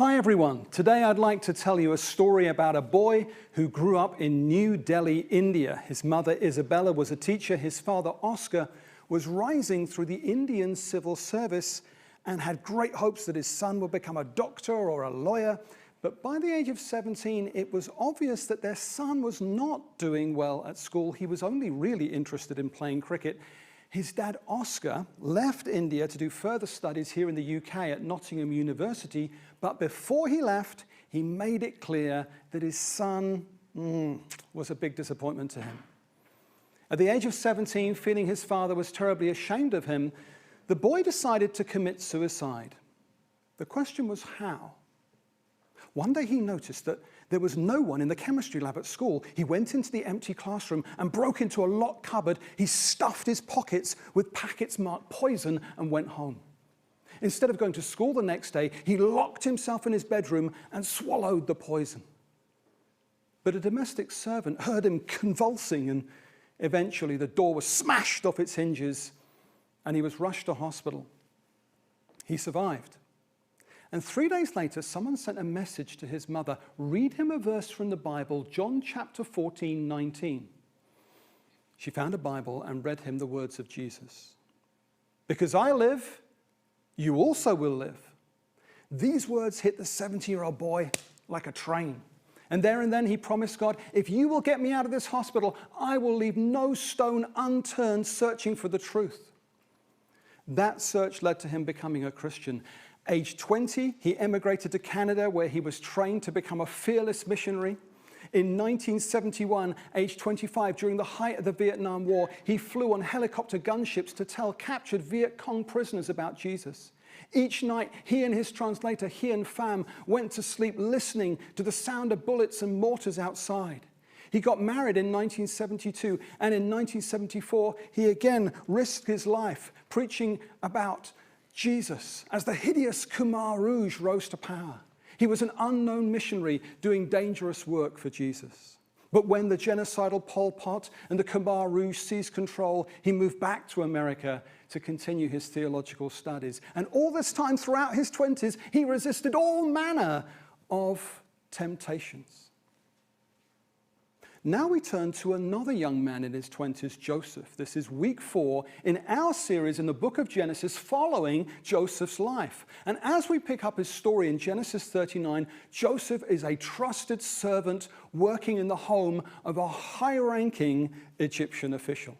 Hi everyone, today I'd like to tell you a story about a boy who grew up in New Delhi, India. His mother Isabella was a teacher, his father Oscar was rising through the Indian civil service and had great hopes that his son would become a doctor or a lawyer. But by the age of 17, it was obvious that their son was not doing well at school. He was only really interested in playing cricket. His dad, Oscar, left India to do further studies here in the UK at Nottingham University, but before he left, he made it clear that his son was a big disappointment to him. At the age of 17, feeling his father was terribly ashamed of him, the boy decided to commit suicide. The question was how? One day he noticed that there was no one in the chemistry lab at school. He went into the empty classroom and broke into a locked cupboard. He stuffed his pockets with packets marked poison and went home. Instead of going to school the next day, he locked himself in his bedroom and swallowed the poison. But a domestic servant heard him convulsing, and eventually the door was smashed off its hinges and he was rushed to hospital. He survived. And 3 days later, someone sent a message to his mother. Read him a verse from the Bible, John chapter 14:19. She found a Bible and read him the words of Jesus. Because I live, you also will live. These words hit the 70-year-old boy like a train. And there and then he promised God, if you will get me out of this hospital, I will leave no stone unturned searching for the truth. That search led to him becoming a Christian. Age 20, he emigrated to Canada, where he was trained to become a fearless missionary. In 1971, age 25, during the height of the Vietnam War, he flew on helicopter gunships to tell captured Viet Cong prisoners about Jesus. Each night, he and his translator, Hien Pham, went to sleep listening to the sound of bullets and mortars outside. He got married in 1972, and in 1974, he again risked his life preaching about Jesus as the hideous Khmer Rouge rose to power. He was an unknown missionary doing dangerous work for Jesus. But when the genocidal Pol Pot and the Khmer Rouge seized control, he moved back to America to continue his theological studies. And all this time, throughout his 20s, he resisted all manner of temptations. Now we turn to another young man in his 20s, Joseph. This is week 4 in our series in the book of Genesis following Joseph's life. And as we pick up his story in Genesis 39, Joseph is a trusted servant working in the home of a high-ranking Egyptian official.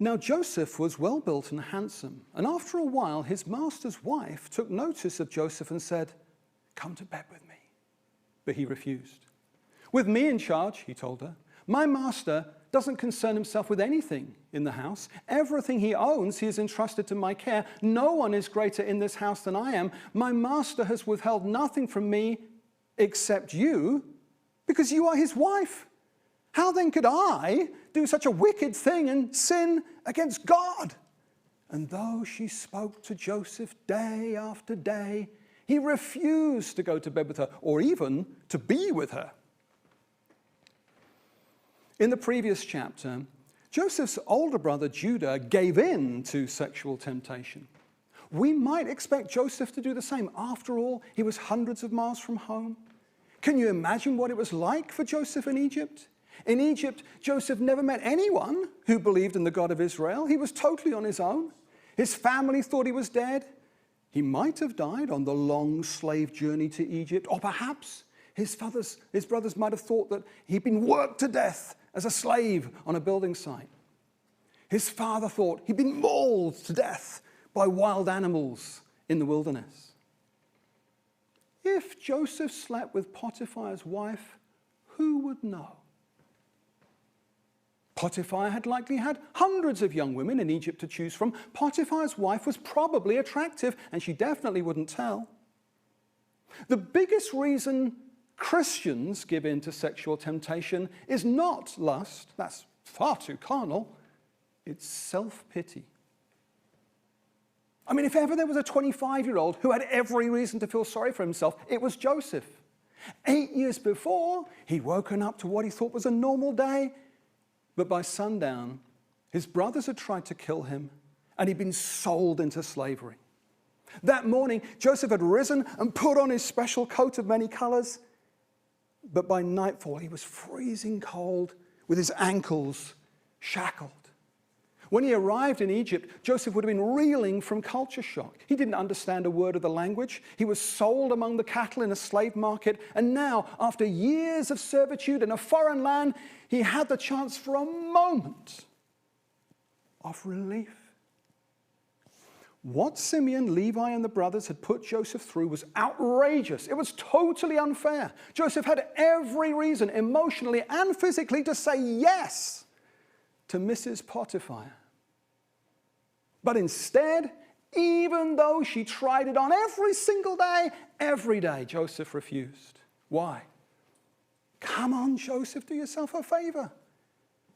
Now Joseph was well-built and handsome, and after a while his master's wife took notice of Joseph and said, "Come to bed with me." But he refused. "With me in charge," he told her, "my master doesn't concern himself with anything in the house. Everything he owns, he has entrusted to my care. No one is greater in this house than I am. My master has withheld nothing from me except you, because you are his wife. How then could I do such a wicked thing and sin against God?" And though she spoke to Joseph day after day, he refused to go to bed with her or even to be with her. In the previous chapter, Joseph's older brother Judah gave in to sexual temptation. We might expect Joseph to do the same. After all, he was hundreds of miles from home. Can you imagine what it was like for Joseph in Egypt? In Egypt, Joseph never met anyone who believed in the God of Israel. He was totally on his own. His family thought he was dead. He might have died on the long slave journey to Egypt, or perhaps his brothers might have thought that he'd been worked to death as a slave on a building site. His father thought he'd been mauled to death by wild animals in the wilderness. If Joseph slept with Potiphar's wife, who would know? Potiphar had likely had hundreds of young women in Egypt to choose from. Potiphar's wife was probably attractive, and she definitely wouldn't tell. The biggest reason Christians give in to sexual temptation is not lust. That's far too carnal. It's self-pity. I mean, if ever there was a 25-year-old who had every reason to feel sorry for himself, it was Joseph. 8 years before, he'd woken up to what he thought was a normal day. But by sundown, his brothers had tried to kill him, and he'd been sold into slavery. That morning, Joseph had risen and put on his special coat of many colors. But by nightfall, he was freezing cold with his ankles shackled. When he arrived in Egypt, Joseph would have been reeling from culture shock. He didn't understand a word of the language. He was sold among the cattle in a slave market. And now, after years of servitude in a foreign land, he had the chance for a moment of relief. What Simeon, Levi, and the brothers had put Joseph through was outrageous. It was totally unfair. Joseph had every reason, emotionally and physically, to say yes to Mrs. Potiphar. But instead, even though she tried it on every single day, every day, Joseph refused. Why? Come on, Joseph, do yourself a favor.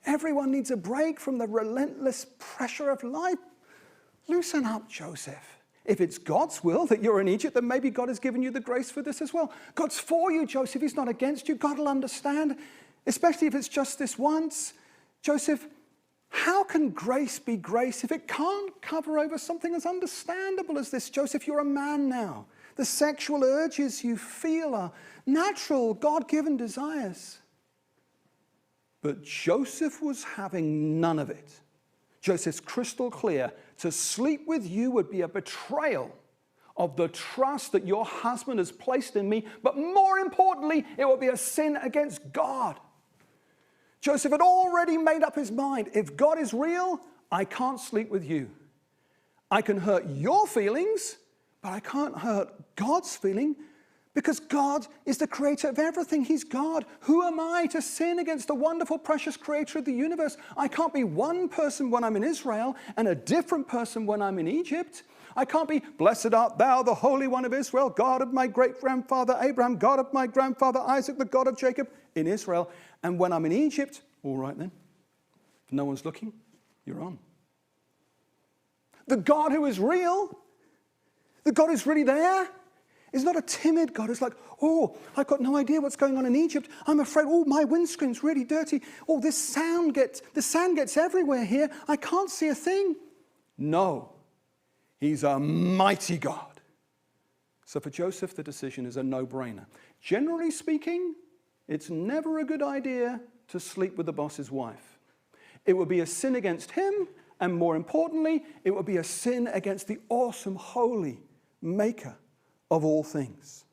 Everyone needs a break from the relentless pressure of life. Loosen up, Joseph. If it's God's will that you're in Egypt, then maybe God has given you the grace for this as well. God's for you, Joseph. He's not against you. God will understand, especially if it's just this once. Joseph, how can grace be grace if it can't cover over something as understandable as this? Joseph, you're a man now. The sexual urges you feel are natural, God-given desires. But Joseph was having none of it. Joseph's crystal clear. To sleep with you would be a betrayal of the trust that your husband has placed in me. But more importantly, it would be a sin against God. Joseph had already made up his mind. If God is real, I can't sleep with you. I can hurt your feelings, but I can't hurt God's feeling because God is the creator of everything. He's God. Who am I to sin against the wonderful, precious creator of the universe? I can't be one person when I'm in Israel and a different person when I'm in Egypt. I can't be, blessed art thou, the Holy One of Israel, God of my great-grandfather Abraham, God of my grandfather Isaac, the God of Jacob, in Israel. And when I'm in Egypt, all right then, if no one's looking, you're on. The God who is real, the God who's really there, is not a timid God who's like, oh, I've got no idea what's going on in Egypt. I'm afraid, oh, my windscreen's really dirty. Oh, the sand gets everywhere here. I can't see a thing. No. He's a mighty God. So for Joseph, the decision is a no-brainer. Generally speaking, it's never a good idea to sleep with the boss's wife. It would be a sin against him, and more importantly, it would be a sin against the awesome, holy maker of all things.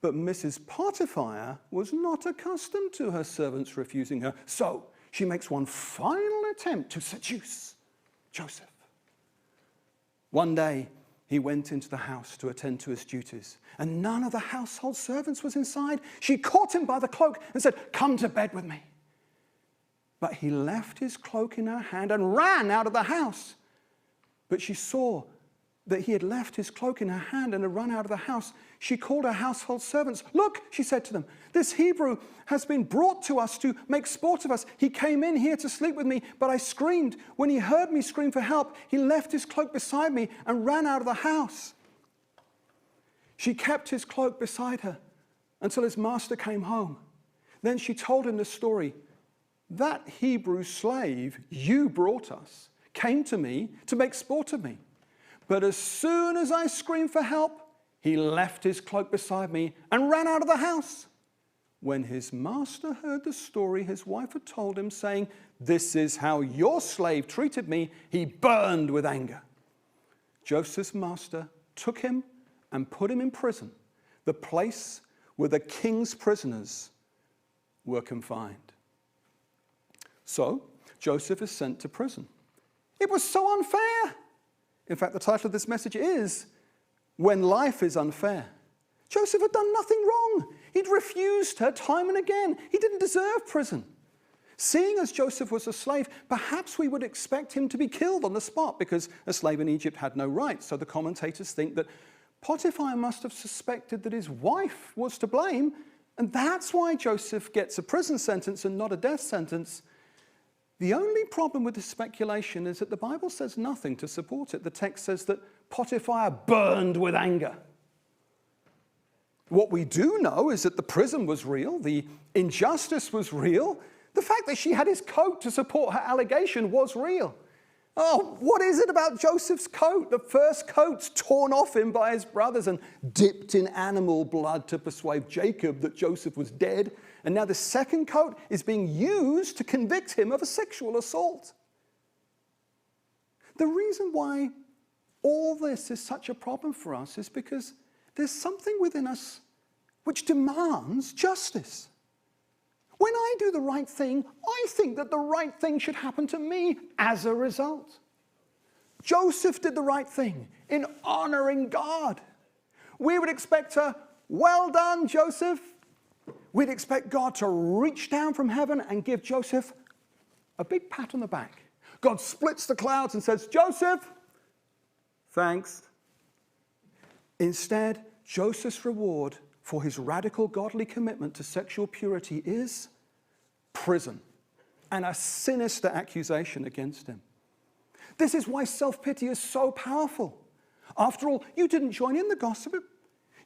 But Mrs. Potiphar was not accustomed to her servants refusing her, so she makes one final attempt to seduce Joseph. One day, he went into the house to attend to his duties, and none of the household servants was inside. She caught him by the cloak and said, "Come to bed with me." But he left his cloak in her hand and ran out of the house. But she saw that he had left his cloak in her hand and had run out of the house. She called her household servants. "Look," she said to them, "this Hebrew has been brought to us to make sport of us. He came in here to sleep with me, but I screamed. When he heard me scream for help, he left his cloak beside me and ran out of the house." She kept his cloak beside her until his master came home. Then she told him the story. "That Hebrew slave you brought us came to me to make sport of me. But as soon as I screamed for help, he left his cloak beside me and ran out of the house." When his master heard the story his wife had told him, saying, "This is how your slave treated me," he burned with anger. Joseph's master took him and put him in prison, the place where the king's prisoners were confined. So Joseph is sent to prison. It was so unfair. In fact, the title of this message is "When Life is Unfair." Joseph had done nothing wrong. He'd refused her time and again. He didn't deserve prison. Seeing as Joseph was a slave, perhaps we would expect him to be killed on the spot because a slave in Egypt had no rights. So the commentators think that Potiphar must have suspected that his wife was to blame, and that's why Joseph gets a prison sentence and not a death sentence. The only problem with this speculation is that the Bible says nothing to support it. The text says that Potiphar burned with anger. What we do know is that the prison was real, the injustice was real, the fact that she had his coat to support her allegation was real. Oh, what is it about Joseph's coat? The first coat's torn off him by his brothers and dipped in animal blood to persuade Jacob that Joseph was dead. And now the second coat is being used to convict him of a sexual assault. The reason why all this is such a problem for us is because there's something within us which demands justice. When I do the right thing, I think that the right thing should happen to me as a result. Joseph did the right thing in honoring God. We would expect a, well done, Joseph. We'd expect God to reach down from heaven and give Joseph a big pat on the back. God splits the clouds and says, Joseph, thanks. Instead, Joseph's reward for his radical godly commitment to sexual purity is prison and a sinister accusation against him. This is why self-pity is so powerful. After all, you didn't join in the gossip.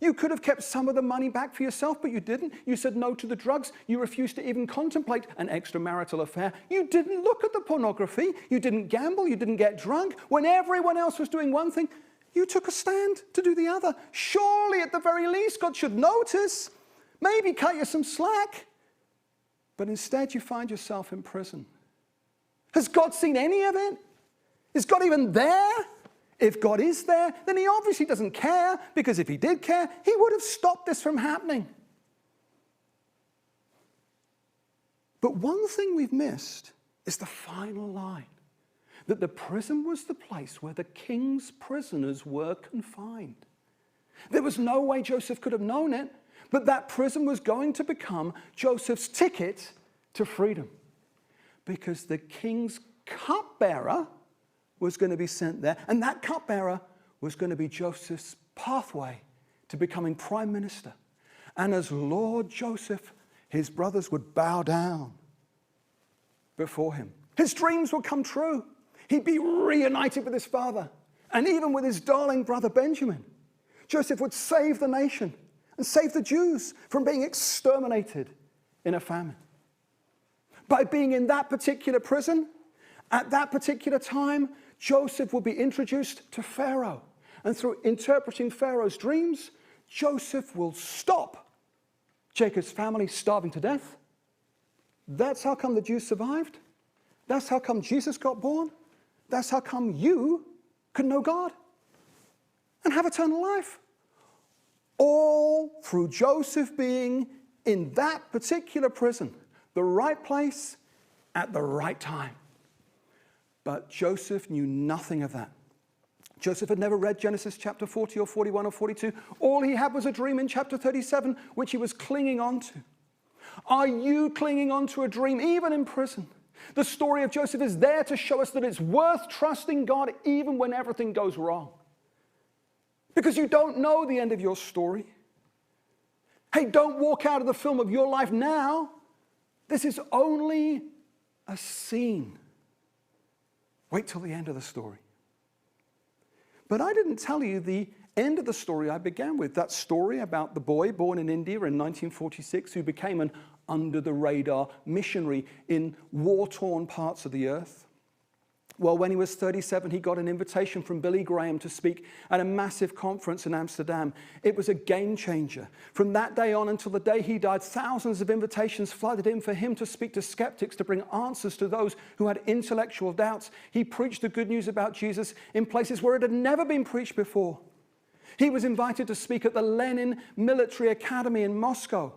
You could have kept some of the money back for yourself, but you didn't. You said no to the drugs. You refused to even contemplate an extramarital affair. You didn't look at the pornography. You didn't gamble. You didn't get drunk. When everyone else was doing one thing, you took a stand to do the other. Surely, at the very least, God should notice, maybe cut you some slack. But instead, you find yourself in prison. Has God seen any of it? Is God even there? If God is there, then he obviously doesn't care, because if he did care, he would have stopped this from happening. But one thing we've missed is the final line, that the prison was the place where the king's prisoners were confined. There was no way Joseph could have known it, but that prison was going to become Joseph's ticket to freedom, because the king's cupbearer was going to be sent there, and that cupbearer was going to be Joseph's pathway to becoming prime minister. And as Lord Joseph, his brothers would bow down before him. His dreams would come true. He'd be reunited with his father, and even with his darling brother Benjamin. Joseph would save the nation and save the Jews from being exterminated in a famine. By being in that particular prison, at that particular time, Joseph will be introduced to Pharaoh. And through interpreting Pharaoh's dreams, Joseph will stop Jacob's family starving to death. That's how come the Jews survived. That's how come Jesus got born. That's how come you could know God and have eternal life. All through Joseph being in that particular prison, the right place at the right time. But Joseph knew nothing of that. Joseph had never read Genesis chapter 40 or 41 or 42. All he had was a dream in chapter 37, which he was clinging on to. Are you clinging on to a dream, even in prison? The story of Joseph is there to show us that it's worth trusting God even when everything goes wrong. Because you don't know the end of your story. Hey, don't walk out of the film of your life now. This is only a scene. Wait till the end of the story. But I didn't tell you the end of the story I began with. That story about the boy born in India in 1946 who became an under-the-radar missionary in war-torn parts of the earth. Well, when he was 37, he got an invitation from Billy Graham to speak at a massive conference in Amsterdam. It was a game changer. From that day on until the day he died, thousands of invitations flooded in for him to speak to skeptics, to bring answers to those who had intellectual doubts. He preached the good news about Jesus in places where it had never been preached before. He was invited to speak at the Lenin Military Academy in Moscow.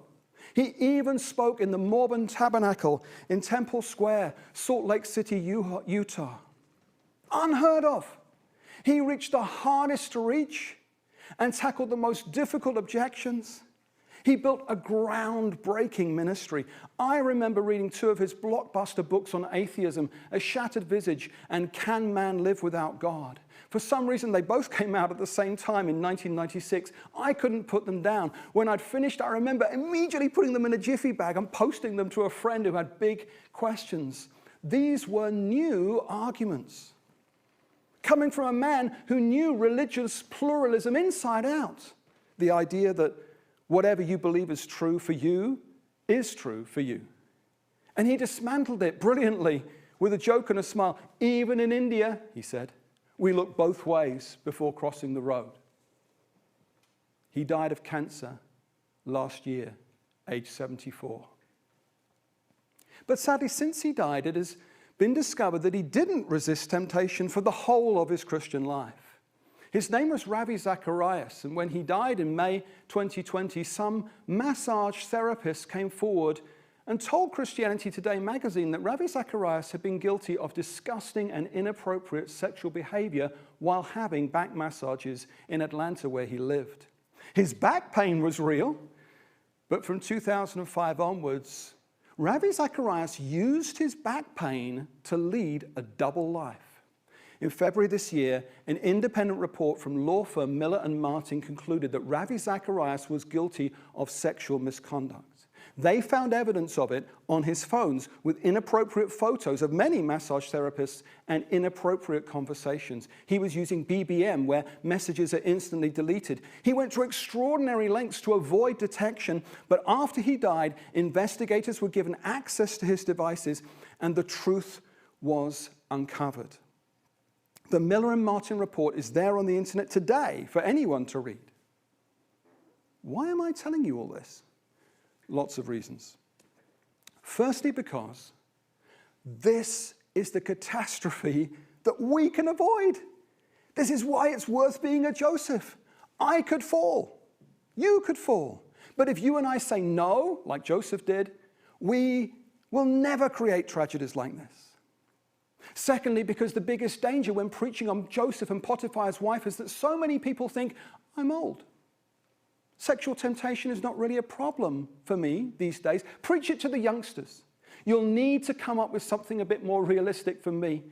He even spoke in the Mormon Tabernacle in Temple Square, Salt Lake City, Utah. Unheard of. He reached the hardest to reach and tackled the most difficult objections. He built a groundbreaking ministry. I remember reading 2 of his blockbuster books on atheism, A Shattered Visage and Can Man Live Without God? For some reason, they both came out at the same time in 1996. I couldn't put them down. When I'd finished, I remember immediately putting them in a jiffy bag and posting them to a friend who had big questions. These were new arguments, coming from a man who knew religious pluralism inside out. The idea that whatever you believe is true for you is true for you. And he dismantled it brilliantly with a joke and a smile. Even in India, he said, we look both ways before crossing the road. He died of cancer last year, age 74. But sadly, since he died, it has been discovered that he didn't resist temptation for the whole of his Christian life. His name was Ravi Zacharias, and when he died in May 2020, some massage therapists came forward and told Christianity Today magazine that Ravi Zacharias had been guilty of disgusting and inappropriate sexual behavior while having back massages in Atlanta where he lived. His back pain was real, but from 2005 onwards, Ravi Zacharias used his back pain to lead a double life. In February this year, an independent report from law firm Miller & Martin concluded that Ravi Zacharias was guilty of sexual misconduct. They found evidence of it on his phones with inappropriate photos of many massage therapists and inappropriate conversations. He was using BBM, where messages are instantly deleted. He went to extraordinary lengths to avoid detection, but after he died, investigators were given access to his devices, and the truth was uncovered. The Miller & Martin report is there on the internet today for anyone to read. Why am I telling you all this? Lots of reasons. Firstly, because this is the catastrophe that we can avoid. This is why it's worth being a Joseph. I could fall. You could fall. But if you and I say no, like Joseph did, we will never create tragedies like this. Secondly, because the biggest danger when preaching on Joseph and Potiphar's wife is that so many people think, I'm old. Sexual temptation is not really a problem for me these days. Preach it to the youngsters. You'll need to come up with something a bit more realistic for me.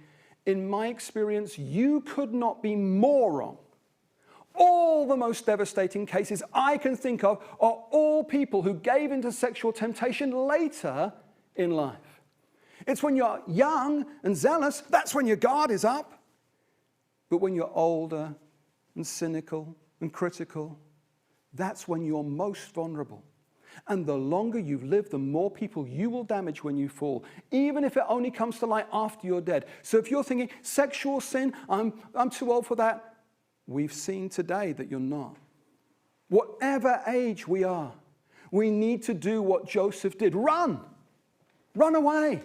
In my experience, you could not be more wrong. All the most devastating cases I can think of are all people who gave into sexual temptation later in life. It's when you're young and zealous, that's when your guard is up. But when you're older and cynical and critical, that's when you're most vulnerable. And the longer you live, the more people you will damage when you fall, even if it only comes to light after you're dead. So if you're thinking, sexual sin, I'm too old for that, we've seen today that you're not. Whatever age we are, we need to do what Joseph did. Run! Run away!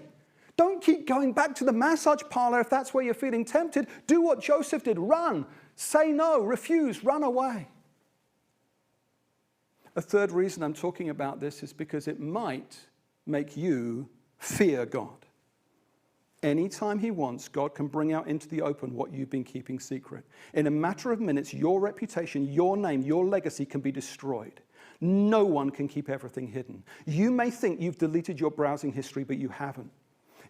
Don't keep going back to the massage parlor if that's where you're feeling tempted. Do what Joseph did. Run! Say no, refuse, run away. A third reason I'm talking about this is because it might make you fear God. Anytime he wants, God can bring out into the open what you've been keeping secret. In a matter of minutes, your reputation, your name, your legacy can be destroyed. No one can keep everything hidden. You may think you've deleted your browsing history, but you haven't.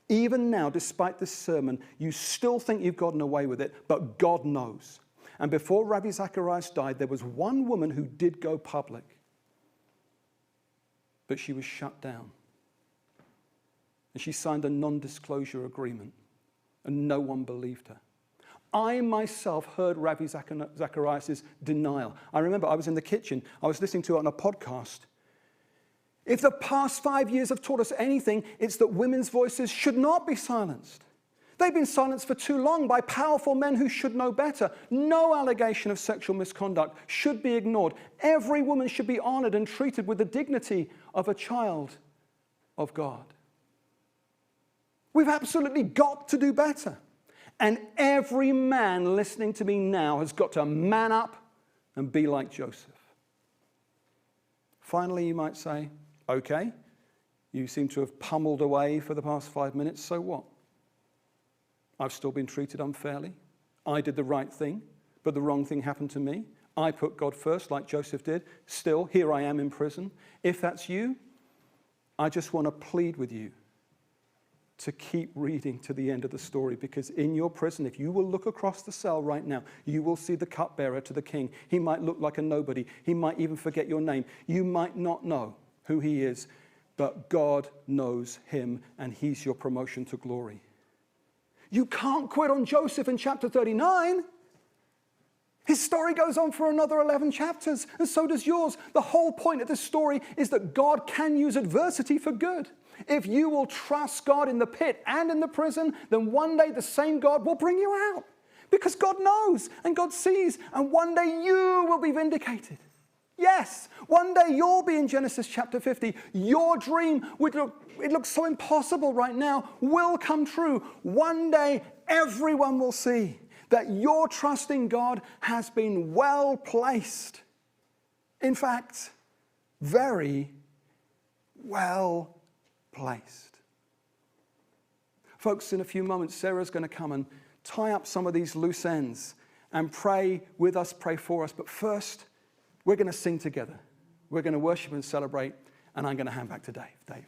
Even now, despite this sermon, you still think you've gotten away with it, but God knows. And before Ravi Zacharias died, there was one woman who did go public. But she was shut down. And she signed a non-disclosure agreement, and no one believed her. I myself heard Ravi Zacharias' denial. I remember I was in the kitchen, I was listening to it on a podcast. If the past 5 years have taught us anything, it's that women's voices should not be silenced. They've been silenced for too long by powerful men who should know better. No allegation of sexual misconduct should be ignored. Every woman should be honored and treated with the dignity of a child of God. We've absolutely got to do better. And every man listening to me now has got to man up and be like Joseph. Finally, you might say, okay, you seem to have pummeled away for the past 5 minutes, so what? I've still been treated unfairly. I did the right thing, but the wrong thing happened to me. I put God first like Joseph did. Still, here I am in prison. If that's you, I just want to plead with you to keep reading to the end of the story, because in your prison, if you will look across the cell right now, you will see the cupbearer to the king. He might look like a nobody. He might even forget your name. You might not know who he is, but God knows him, and he's your promotion to glory. You can't quit on Joseph in chapter 39. His story goes on for another 11 chapters, and so does yours. The whole point of this story is that God can use adversity for good. If you will trust God in the pit and in the prison, then one day the same God will bring you out. Because God knows and God sees, and one day you will be vindicated. Yes, one day you'll be in Genesis chapter 50. Your dream, it looks so impossible right now, will come true. One day everyone will see that your trust in God has been well placed. In fact, very well placed. Folks, in a few moments, Sarah's going to come and tie up some of these loose ends and pray with us, pray for us. But first, we're going to sing together. We're going to worship and celebrate, and I'm going to hand back to Dave. Dave.